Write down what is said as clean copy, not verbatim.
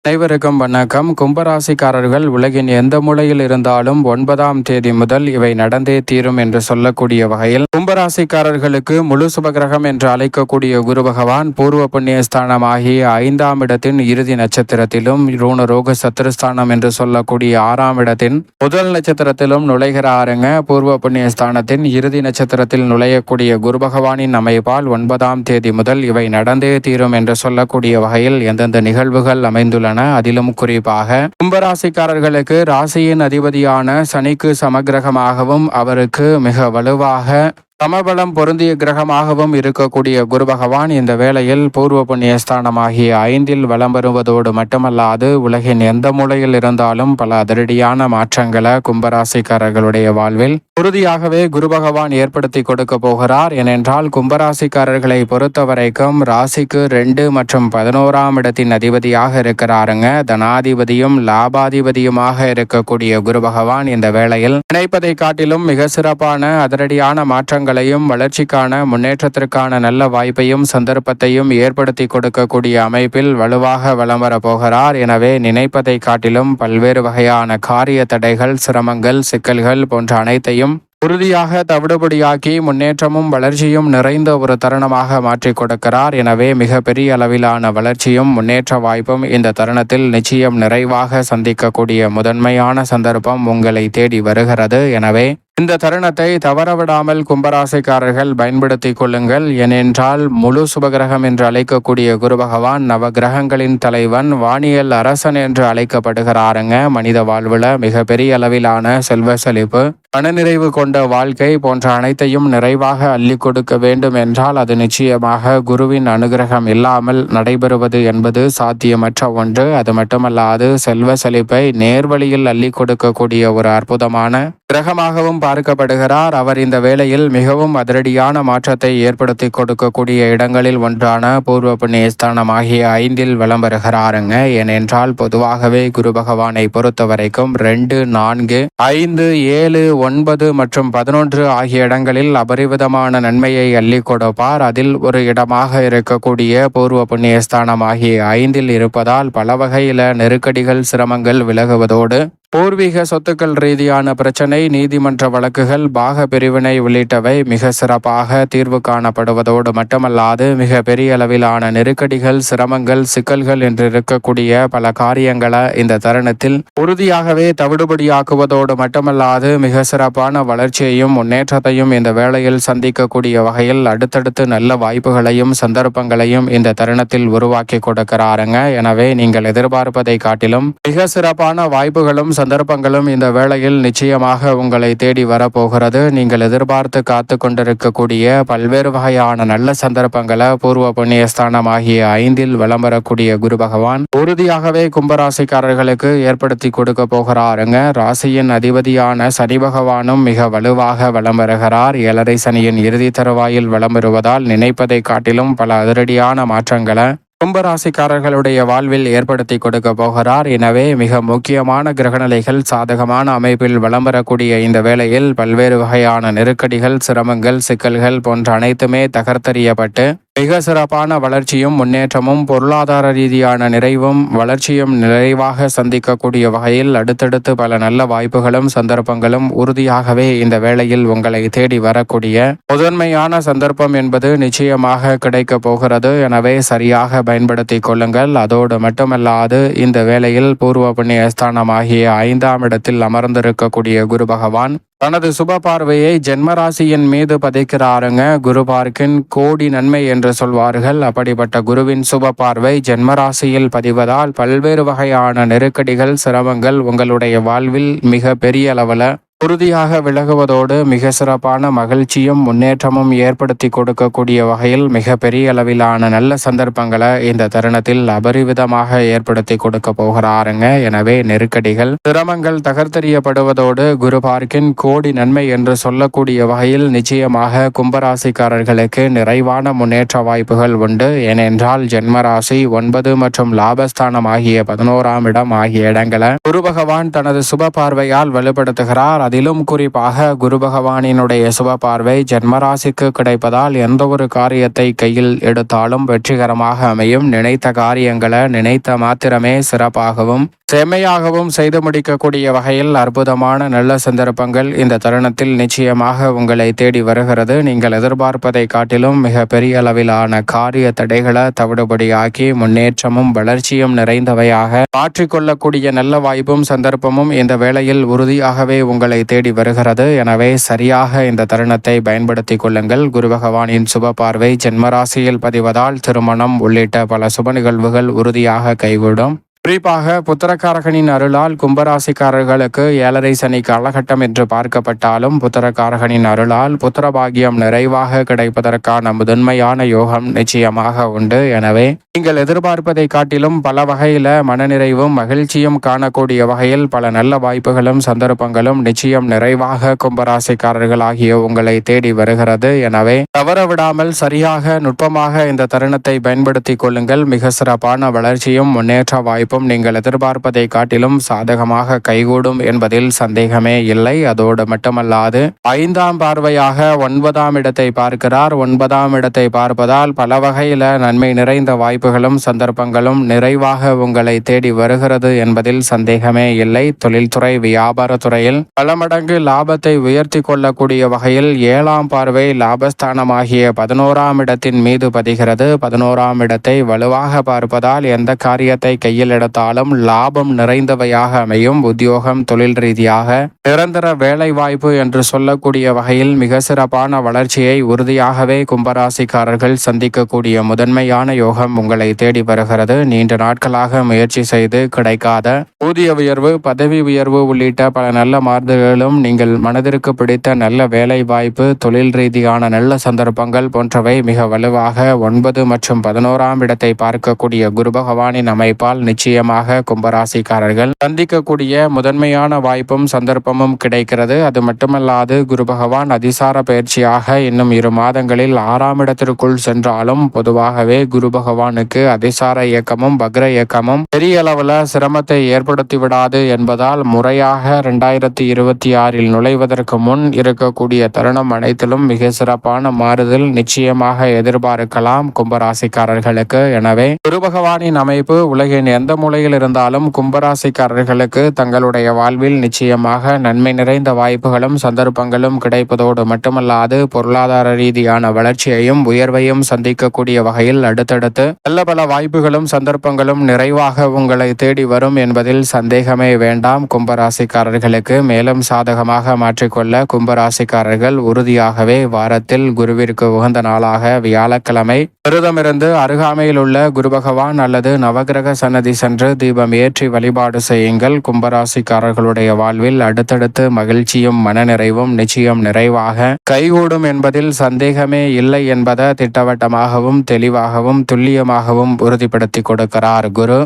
அனைவருக்கும் வணக்கம். கும்பராசிக்காரர்கள் உலகின் எந்த மூலையில் இருந்தாலும் 9ஆம் தேதி முதல் இவை நடந்தே தீரும் என்று சொல்லக்கூடிய வகையில் கும்பராசிக்காரர்களுக்கு முழு சுபகிரகம் என்று அழைக்கக்கூடிய குரு பகவான் பூர்வ புண்ணியஸ்தானம் ஆகிய 5ஆம் இடத்தின் இறுதி நட்சத்திரத்திலும் ரோக சத்துருஸ்தானம் என்று சொல்லக்கூடிய 6ஆம் இடத்தின் முதல் நட்சத்திரத்திலும் நுழைகிறாருங்க. பூர்வ புண்ணியஸ்தானத்தின் இறுதி நட்சத்திரத்தில் நுழையக்கூடிய குரு பகவானின் அமைப்பால் 9ஆம் தேதி முதல் இவை நடந்தே தீரும் என்று சொல்லக்கூடிய வகையில் எந்தெந்த நிகழ்வுகள் அமைந்துள்ளன. அதிலும் குறிப்பாக கும்பராசிக்காரர்களுக்கு ராசியின் அதிபதியான சனிக்கு சமகிரகமாகவும் அவருக்கு மிக வலுவாக சமபலம் பொருந்திய கிரகமாகவும் இருக்கக்கூடிய குரு பகவான் இந்த வேளையில் பூர்வ புண்ணியஸ்தானமாகிய 5இல் வலம் வருவதோடு மட்டுமல்லாது உலகின் எந்த மூலையில் இருந்தாலும் பல அதிரடியான மாற்றங்களை கும்பராசிக்காரர்களுடைய வாழ்வில் உறுதியாகவே குரு பகவான் ஏற்படுத்தி கொடுக்க போகிறார். ஏனென்றால் கும்பராசிக்காரர்களை பொறுத்த வரைக்கும் ராசிக்கு 2 மற்றும் 11ஆம் இடத்தின் அதிபதியாக இருக்கிறாருங்க. தனாதிபதியும் லாபாதிபதியுமாக இருக்கக்கூடிய குரு பகவான் இந்த வேளையில் நினைப்பதை காட்டிலும் மிக சிறப்பான அதிரடியான மாற்றங்களையும் வளர்ச்சிக்கான முன்னேற்றத்திற்கான நல்ல வாய்ப்பையும் சந்தர்ப்பத்தையும் ஏற்படுத்தி கொடுக்கக்கூடிய அமைப்பில் வலுவாக வலம் வர போகிறார். எனவே நினைப்பதை காட்டிலும் பல்வேறு வகையான காரிய தடைகள், சிரமங்கள், சிக்கல்கள் போன்ற அனைத்தையும் உறுதியாக தவிடுபடியாக்கி முன்னேற்றமும் வளர்ச்சியும் நிறைந்த ஒரு தருணமாக மாற்றிக் கொடுக்கிறார். எனவே மிக பெரிய அளவிலான வளர்ச்சியும் முன்னேற்ற வாய்ப்பும் இந்த தருணத்தில் நிச்சயம் நிறைவாக சந்திக்கக்கூடிய முதன்மையான சந்தர்ப்பம் உங்களை தேடி வருகிறது. எனவே இந்த தருணத்தை தவறவிடாமல் கும்பராசிக்காரர்கள் பயன்படுத்தி கொள்ளுங்கள். ஏனென்றால் முழு சுபகிரகம் என்று அழைக்கக்கூடிய குரு பகவான் நவகிரகங்களின் தலைவன், வானியல் அரசன் என்று அழைக்கப்படுகிறாருங்க. மனித வாழ்வுல மிக பெரிய அளவிலான செல்வ செழிப்பு, மனநிறைவு கொண்ட வாழ்க்கை போன்ற அனைத்தையும் நிறைவாக அள்ளி கொடுக்க வேண்டும் என்றால் அது நிச்சயமாக குருவின் அனுகிரகம் இல்லாமல் நடைபெறுவது என்பது சாத்தியமற்ற ஒன்று. அது மட்டுமல்லாது செல்வ செழிப்பை நேர்வழியில் அள்ளி கொடுக்கக்கூடிய ஒரு அற்புதமான கிரகமாகவும் பார்க்கப்படுகிறார். அவர் இந்த வேளையில் மிகவும் அதிரடியான மாற்றத்தை ஏற்படுத்தி கொடுக்கக்கூடிய இடங்களில் ஒன்றான பூர்வ புண்ணியஸ்தானம் ஆகிய 5இல் வலம் வருகிறாருங்க. ஏனென்றால் பொதுவாகவே குரு பகவானை பொறுத்த வரைக்கும் 2, 4, 5, 7, 9 மற்றும் 11 ஆகிய இடங்களில் அபரிவிதமான நன்மையை அள்ளி கொடுப்பார். அதில் ஒரு இடமாக இருக்கக்கூடிய பூர்வ புண்ணியஸ்தானம் ஆகிய 5இல் இருப்பதால் பல வகையில நெருக்கடிகள், சிரமங்கள் விலகுவதோடு பூர்வீக சொத்துக்கள் ரீதியான பிரச்சனை, நீதிமன்ற வழக்குகள், பாக பிரிவினை உள்ளிட்டவை மிக சிறப்பாக தீர்வு காணப்படுவதோடு மட்டுமல்லாது மிக பெரிய அளவிலான நெருக்கடிகள், சிரமங்கள், சிக்கல்கள் என்று இருக்கக்கூடிய பல காரியங்களை இந்த தருணத்தில் உறுதியாகவே தவிடுபடியாக்குவதோடு மட்டுமல்லாது மிக சிறப்பான வளர்ச்சியையும் முன்னேற்றத்தையும் இந்த வேளையில் சந்திக்கக்கூடிய வகையில் அடுத்தடுத்து நல்ல வாய்ப்புகளையும் சந்தர்ப்பங்களையும் இந்த தருணத்தில் உருவாக்கி கொடுக்கிறாருங்க. எனவே நீங்கள் எதிர்பார்ப்பதை காட்டிலும் மிக சிறப்பான வாய்ப்புகளும் சந்தர்ப்பங்களும் இந்த வேளையில் நிச்சயமாக உங்களை தேடி வரப்போகிறது. நீங்கள் எதிர்பார்த்து காத்து கொண்டிருக்கக்கூடிய பல்வேறு வகையான நல்ல சந்தர்ப்பங்களை பூர்வ புண்ணியஸ்தானம் ஆகிய 5இல் வலம் வரக்கூடிய குரு பகவான் உறுதியாகவே கும்பராசிக்காரர்களுக்கு ஏற்படுத்தி கொடுக்க போகிறாருங்க. ராசியின் அதிபதியான சனி பகவானும் மிக வலுவாக வலம் வருகிறார். 7.5 சனியின் இறுதி தருவாயில் வலம் வருவதால் நினைப்பதை காட்டிலும் பல அதிரடியான மாற்றங்களை கும்பராசிக்காரர்களுடைய வாழ்வில் ஏற்படுத்தி கொடுக்க போகிறார். எனவே மிக முக்கியமான கிரகநிலைகள் சாதகமான அமைப்பில் வலம் வரக்கூடிய இந்த வேளையில் பல்வேறு வகையான நெருக்கடிகள், சிரமங்கள், சிக்கல்கள் போன்ற அனைத்துமே தகர்த்தெறியப்பட்டு மிக சிறப்பான வளர்ச்சியும் முன்னேற்றமும் பொருளாதார ரீதியான நிறைவும் வளர்ச்சியும் நிறைவாக சந்திக்கக்கூடிய வகையில் அடுத்தடுத்து பல நல்ல வாய்ப்புகளும் சந்தர்ப்பங்களும் உறுதியாகவே இந்த வேளையில் உங்களை தேடி வரக்கூடிய முதன்மையான சந்தர்ப்பம் என்பது நிச்சயமாக கிடைக்க போகிறது. எனவே சரியாக பயன்படுத்தி கொள்ளுங்கள். அதோடு மட்டுமல்லாது இந்த வேளையில் பூர்வ புண்ணியஸ்தானம் ஆகிய 5ஆம் இடத்தில் அமர்ந்திருக்கக்கூடிய குரு பகவான் தனது சுப பார்வையை ஜென்மராசியின் மீது பதிக்கிறாருங்க. குரு பார்க்கின் கோடி நன்மை என்று சொல்வார்கள். அப்படிப்பட்ட குருவின் சுப பார்வை ஜென்மராசியில் பதிவதால் பல்வேறு வகையான நெருக்கடிகள், சிரமங்கள் உங்களுடைய வாழ்வில் மிக பெரிய அளவில் உறுதியாக விலகுவதோடு மிக சிறப்பான மகிழ்ச்சியும் முன்னேற்றமும் ஏற்படுத்தி கொடுக்கக்கூடிய வகையில் மிக பெரிய அளவிலான நல்ல சந்தர்ப்பங்களை இந்த தருணத்தில் அபரிவிதமாக ஏற்படுத்தி கொடுக்க போகிறாருங்க. எனவே நெருக்கடிகள், சிரமங்கள் தகர்த்தெறியப்படுவதோடு குரு பார்க்கின் கோடி நன்மை என்று சொல்லக்கூடிய வகையில் நிச்சயமாக கும்பராசிக்காரர்களுக்கு நிறைவான முன்னேற்ற வாய்ப்புகள் உண்டு. ஏனென்றால் ஜென்மராசி 9 மற்றும் லாபஸ்தானம் ஆகிய 11ஆம் இடம் ஆகிய இடங்களை குரு பகவான் தனது சுப பார்வையால் வலுப்படுத்துகிறார். அதிலும் குறிப்பாக குரு பகவானினுடைய சுப பார்வை ஜென்மராசிக்கு கிடைப்பதால் எந்த ஒரு காரியத்தை கையில் எடுத்தாலும் வெற்றிகரமாக அமையும். நினைத்த காரியங்களை நினைத்த மாத்திரமே சிறப்பாகவும் செம்மையாகவும் செய்து முடிக்கக்கூடிய வகையில் அற்புதமான நல்ல சந்தர்ப்பங்கள் இந்த தருணத்தில் நிச்சயமாக உங்களை தேடி வருகிறது. நீங்கள் எதிர்பார்ப்பதை காட்டிலும் மிக பெரிய அளவிலான காரிய தடைகளை தவிடுபடியாக்கி முன்னேற்றமும் வளர்ச்சியும் நிறைந்தவையாக மாற்றிக்கொள்ளக்கூடிய நல்ல வாய்ப்பும் சந்தர்ப்பமும் இந்த வேளையில் உறுதியாகவே உங்களை தேடி வருகிறது. எனவே சரியாக இந்த தருணத்தை பயன்படுத்திக் கொள்ளுங்கள். குரு பகவானின் சுப பார்வை ஜென்மராசியில் பதிவதால் திருமணம் உள்ளிட்ட பல சுப நிகழ்வுகள் உறுதியாக கைகூடும். குறிப்பாக புத்திரக்காரகனின் அருளால் கும்பராசிக்காரர்களுக்கு 7.5 சனி காலகட்டம் என்று பார்க்கப்பட்டாலும் புத்திரக்காரகனின் அருளால் புத்திரபாகியம் நிறைவாக கிடைப்பதற்கான முதன்மையான யோகம் நிச்சயமாக உண்டு. எனவே நீங்கள் எதிர்பார்ப்பதை காட்டிலும் பல வகையில மனநிறைவும் மகிழ்ச்சியும் காணக்கூடிய வகையில் பல நல்ல வாய்ப்புகளும் சந்தர்ப்பங்களும் நிச்சயம் நிறைவாக கும்பராசிக்காரர்களாகிய உங்களை தேடி வருகிறது. எனவே தவறவிடாமல் சரியாக நுட்பமாக இந்த தருணத்தை பயன்படுத்திக் கொள்ளுங்கள். மிக சிறப்பான வளர்ச்சியும் முன்னேற்ற வாய்ப்பு நீங்கள் எதிர்பார்ப்பதை காட்டிலும் சாதகமாக கைகூடும் என்பதில் சந்தேகமே இல்லை. அதோடு மட்டுமல்லாது 5ஆம் பார்வையாக 9ஆம் இடத்தை பார்க்கிறார். 9ஆம் இடத்தை பார்ப்பதால் பல வகையில நன்மை நிறைந்த வாய்ப்புகளும் சந்தர்ப்பங்களும் நிறைவாக உங்களை தேடி வருகிறது என்பதில் சந்தேகமே இல்லை. தொழில்துறை வியாபாரத்துறையில் பல மடங்கு லாபத்தை உயர்த்தி கொள்ளக்கூடிய வகையில் 7ஆம் பார்வை லாபஸ்தானமாகிய 11ஆம் இடத்தின் மீது பதிகிறது. 11ஆம் இடத்தை வலுவாக பார்ப்பதால் எந்த காரியத்தை கையில் எடுத்தாலும் லாபம் நிறைந்தவையாக அமையும். உத்தியோகம் தொழில் ரீதியாக நிரந்தர வேலை வாய்ப்பு என்று சொல்லக்கூடிய வகையில் மிக சிறப்பான வளர்ச்சியை உறுதியாகவே கும்பராசிக்காரர்கள் சந்திக்கக்கூடிய முதன்மையான யோகம் உங்களை தேடி வருகிறது. நீண்ட நாட்களாக முயற்சி செய்து கிடைக்காத ஊதிய உயர்வு பதவி உயர்வு உள்ளிட்ட பல நல்ல மாறுதல்களும் நீங்கள் மனதிற்கு பிடித்த நல்ல வேலை வாய்ப்பு தொழில் ரீதியான நல்ல சந்தர்ப்பங்கள் போன்றவை மிக வலுவாக 9 மற்றும் 11ஆம் இடத்தை பார்க்கக்கூடிய குரு பகவானின் அமைப்பால் நிச்சயமாக கும்பராசிக்காரர்கள் சந்திக்கக்கூடிய முதன்மையான வாய்ப்பும் சந்தர்ப்பமும் கிடைக்கிறது. அது மட்டுமல்லாது குரு பகவான் அதிசார பயிற்சியாக இன்னும் 2 மாதங்களில் 6ஆம் இடத்திற்குள் சென்றாலும் பொதுவாகவே குரு பகவானுக்கு அதிசார இயக்கமும் வக்ர இயக்கமும் பெரிய அளவுல சிரமத்தை ஏற்படுத்தி விடாது என்பதால் முறையாக 2026 நுழைவதற்கு முன் இருக்கக்கூடிய தருணம் அனைத்திலும் மிக சிறப்பான மாறுதல் நிச்சயமாக எதிர்பார்க்கலாம் கும்பராசிக்காரர்களுக்கு. எனவே குரு பகவானின் அமைப்பு உலகின் எந்த மூலையில் இருந்தாலும் கும்பராசிக்காரர்களுக்கு தங்களுடைய வாழ்வில் நிச்சயமாக நன்மை நிறைந்த வாய்ப்புகளும் சந்தர்ப்பங்களும் கிடைப்பதோடு மட்டுமல்லாது பொருளாதார ரீதியான வளர்ச்சியையும் உயர்வையும் சந்திக்கக்கூடிய வகையில் அடுத்தடுத்து நல்ல பல வாய்ப்புகளும் சந்தர்ப்பங்களும் நிறைவாக உங்களை தேடி வரும் என்பதில் சந்தேகமே வேண்டாம். கும்பராசிக்காரர்களுக்கு மேலும் சாதகமாக மாற்றிக்கொள்ள கும்பராசிக்காரர்கள் உறுதியாகவே வாரத்தில் குருவிற்கு உகந்த நாளாக வியாழக்கிழமை விரதமிருந்து அருகாமையில் உள்ள குரு பகவான் அல்லது நவகிரக சன்னதி சென்று தீபம் ஏற்றி வழிபாடு செய்யுங்கள். கும்பராசிக்காரர்களுடைய வாழ்வில் அடுத்தடுத்து மகிழ்ச்சியும் மனநிறைவும் நிச்சயம் நிறைவாக கைகூடும் என்பதில் சந்தேகமே இல்லை என்பதை திட்டவட்டமாகவும் தெளிவாகவும் துல்லியமாகவும் உறுதிப்படுத்தி கொடுக்கிறார் குரு.